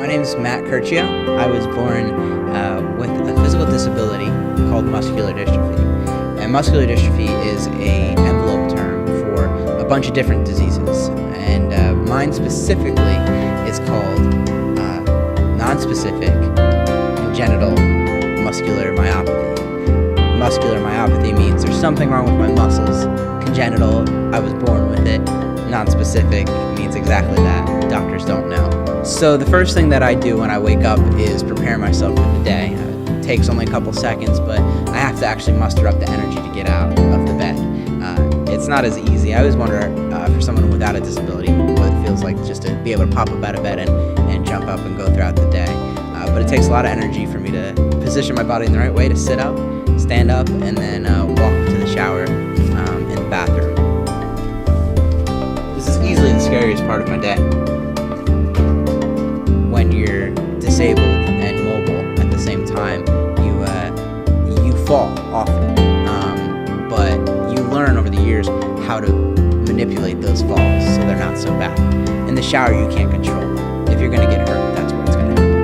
My name is Matt Curcio. I was born with a physical disability called muscular dystrophy. And muscular dystrophy is an envelope term for a bunch of different diseases. And mine specifically is called nonspecific congenital muscular myopathy. Muscular myopathy means there's something wrong with my muscles. Congenital, I was born with it. Nonspecific means exactly that. Doctors don't know. So the first thing that I do when I wake up is prepare myself for the day. It takes only a couple seconds, but I have to actually muster up the energy to get out of the bed. It's not as easy. I always wonder for someone without a disability what it feels like just to be able to pop up out of bed and jump up and go throughout the day. But it takes a lot of energy for me to position my body in the right way to sit up, stand up, and then walk to the shower in the bathroom. This is easily the scariest part of my day. When you're disabled and mobile at the same time, you fall often, but you learn over the years how to manipulate those falls so they're not so bad. In the shower, you can't control them. If you're going to get hurt, that's where it's going to happen.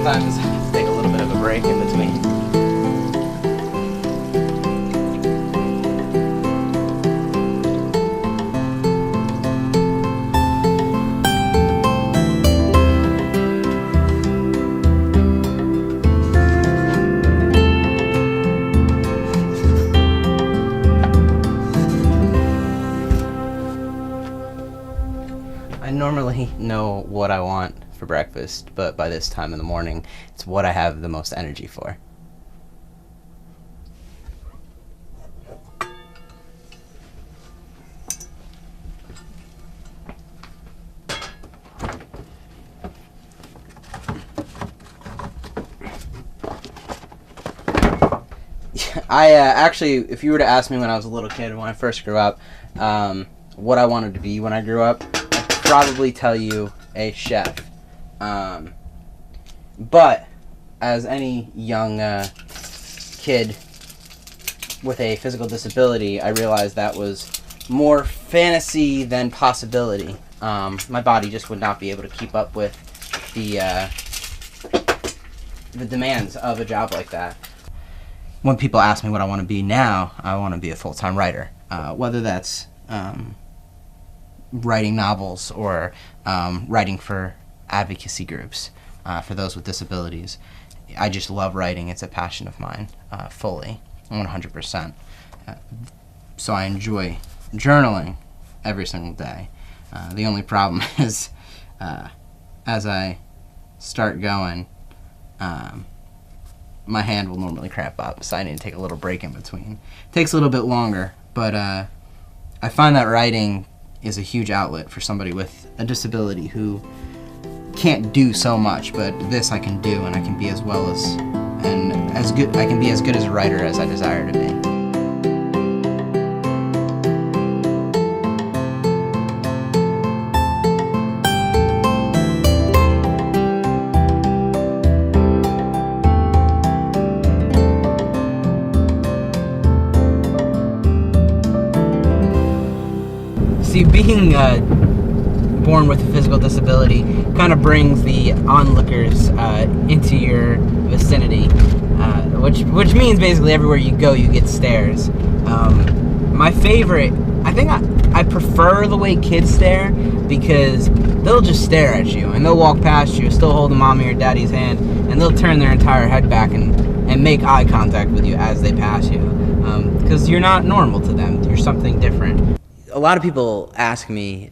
Sometimes I have to take a little bit of a break in between. I normally know what I want for breakfast, but by this time in the morning, it's what I have the most energy for. I actually, if you were to ask me when I was a little kid, when I first grew up, what I wanted to be when I grew up, I'd probably tell you a chef. But as any young kid with a physical disability, I realized that was more fantasy than possibility. My body just would not be able to keep up with the demands of a job like that. When people ask me what I want to be now, I want to be a full-time writer, whether that's writing novels or writing for advocacy groups for those with disabilities. I just love writing. It's a passion of mine, fully, 100%. So I enjoy journaling every single day. The only problem is as I start going, my hand will normally cramp up, so I need to take a little break in between. It takes a little bit longer, but I find that writing is a huge outlet for somebody with a disability who can't do so much, but this I can do, and I can be as well as and as good. I can be as good as a writer as I desire to be. See, being born with a physical disability kind of brings the onlookers into your vicinity, which means basically everywhere you go you get stares. My favorite, I think I prefer the way kids stare, because they'll just stare at you and they'll walk past you still holding mommy or daddy's hand, and they'll turn their entire head back and make eye contact with you as they pass you, because you're not normal to them. You're something different. A lot of people ask me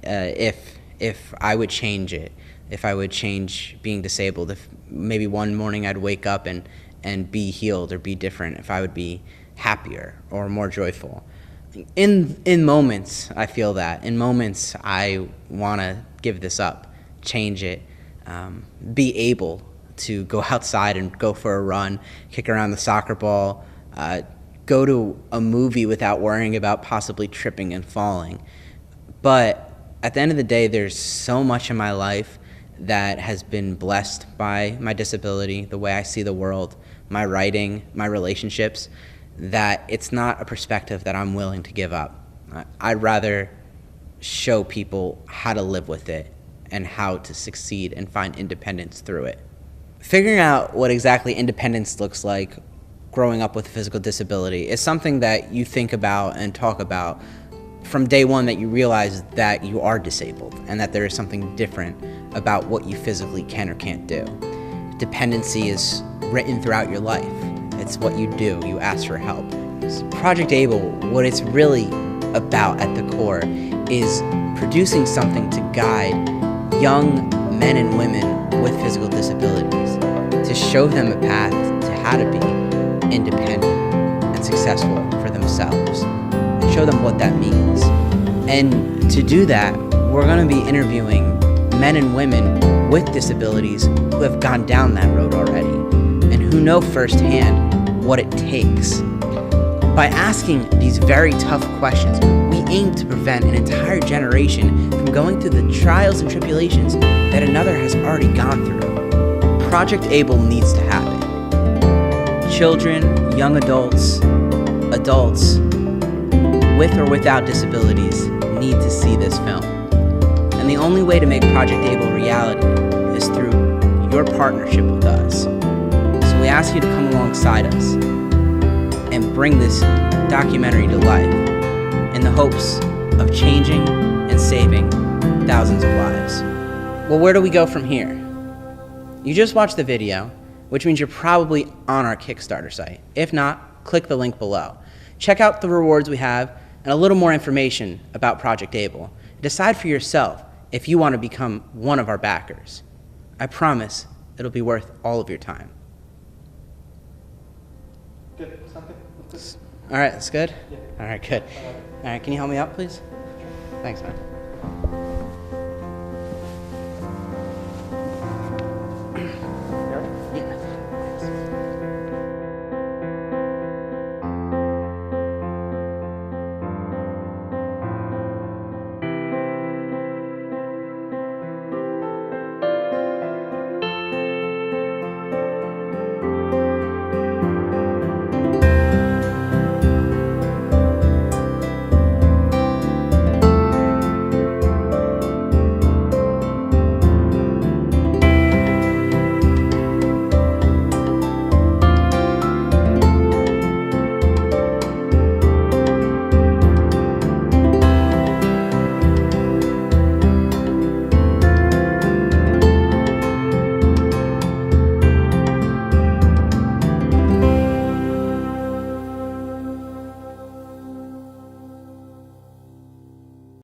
if I would change it, if I would change being disabled, if maybe one morning I'd wake up and be healed or be different, if I would be happier or more joyful. In moments, I feel that. In moments, I want to give this up, change it, be able to go outside and go for a run, kick around the soccer ball, go to a movie without worrying about possibly tripping and falling. But at the end of the day, there's so much in my life that has been blessed by my disability, the way I see the world, my writing, my relationships, that it's not a perspective that I'm willing to give up. I'd rather show people how to live with it and how to succeed and find independence through it. Figuring out what exactly independence looks like growing up with a physical disability is something that you think about and talk about from day one, that you realize that you are disabled and that there is something different about what you physically can or can't do. Dependency is written throughout your life. It's what you do. You ask for help. Project ABLE, what it's really about at the core is producing something to guide young men and women with physical disabilities, to show them a path to how to be independent and successful for themselves, and show them what that means. And to do that, we're going to be interviewing men and women with disabilities who have gone down that road already and who know firsthand what it takes. By asking these very tough questions, we aim to prevent an entire generation from going through the trials and tribulations that another has already gone through. Project ABLE needs to happen. Children, young adults, adults with or without disabilities need to see this film. And the only way to make Project ABLE reality is through your partnership with us. So we ask you to come alongside us and bring this documentary to life in the hopes of changing and saving thousands of lives. Well, where do we go from here? You just watched the video, which means you're probably on our Kickstarter site. If not, click the link below. Check out the rewards we have and a little more information about Project ABLE. Decide for yourself if you want to become one of our backers. I promise it'll be worth all of your time. Good. Something? All right, that's good? Yeah. All right, good. All right, can you help me out, please? Thanks, man.